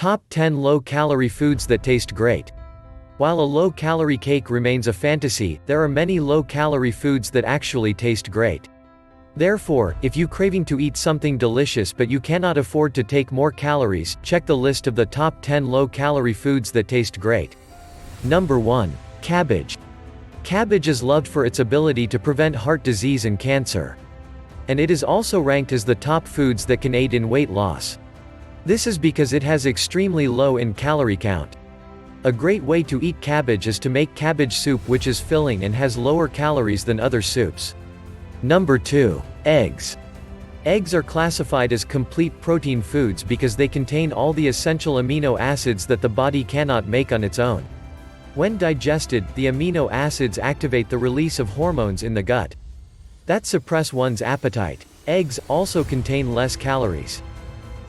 Top 10 Low-Calorie Foods That Taste Great. While a low-calorie cake remains a fantasy, there are many low-calorie foods that actually taste great. Therefore, if you're craving to eat something delicious but you cannot afford to take more calories, check the list of the top 10 low-calorie foods that taste great. Number 1. Cabbage. Cabbage is loved for its ability to prevent heart disease and cancer. And it is also ranked as the top foods that can aid in weight loss. This is because it has extremely low in calorie count. A great way to eat cabbage is to make cabbage soup, which is filling and has lower calories than other soups. Number 2. Eggs. Eggs are classified as complete protein foods because they contain all the essential amino acids that the body cannot make on its own. When digested, the amino acids activate the release of hormones in the gut that suppress one's appetite. Eggs also contain less calories.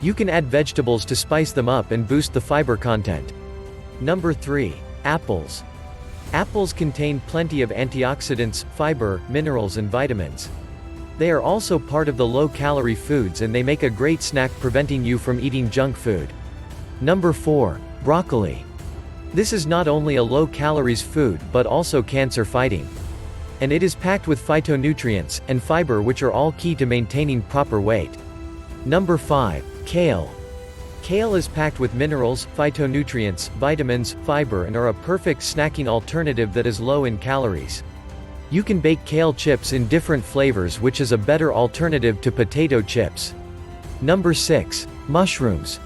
You can add vegetables to spice them up and boost the fiber content. Number 3. Apples. Apples contain plenty of antioxidants, fiber, minerals and vitamins. They are also part of the low-calorie foods and they make a great snack, preventing you from eating junk food. Number 4. Broccoli. This is not only a low-calories food but also cancer-fighting. And it is packed with phytonutrients and fiber, which are all key to maintaining proper weight. Number 5. Kale. Kale is packed with minerals, phytonutrients, vitamins, fiber and are a perfect snacking alternative that is low in calories. You can bake kale chips in different flavors, which is a better alternative to potato chips. Number 6. Mushrooms.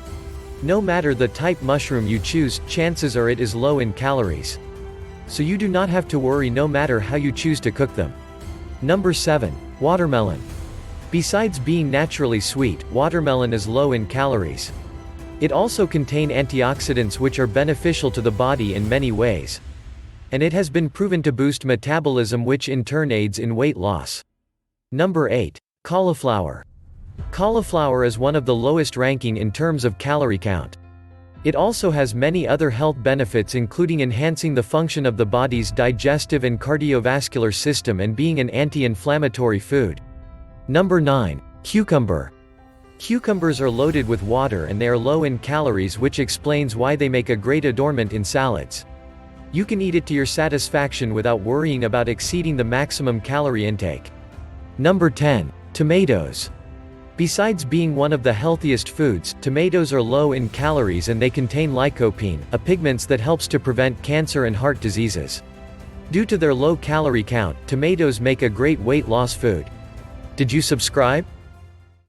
No matter the type mushroom you choose, chances are it is low in calories. So you do not have to worry no matter how you choose to cook them. Number 7. Watermelon. Besides being naturally sweet, watermelon is low in calories. It also contains antioxidants which are beneficial to the body in many ways. And it has been proven to boost metabolism, which in turn aids in weight loss. Number 8. Cauliflower. Cauliflower is one of the lowest ranking in terms of calorie count. It also has many other health benefits, including enhancing the function of the body's digestive and cardiovascular system and being an anti-inflammatory food. Number 9. Cucumber. Cucumbers are loaded with water and they are low in calories, which explains why they make a great adornment in salads. You can eat it to your satisfaction without worrying about exceeding the maximum calorie intake. Number 10. Tomatoes. Besides being one of the healthiest foods, tomatoes are low in calories and they contain lycopene, a pigment that helps to prevent cancer and heart diseases. Due to their low calorie count, tomatoes make a great weight loss food. Did you subscribe?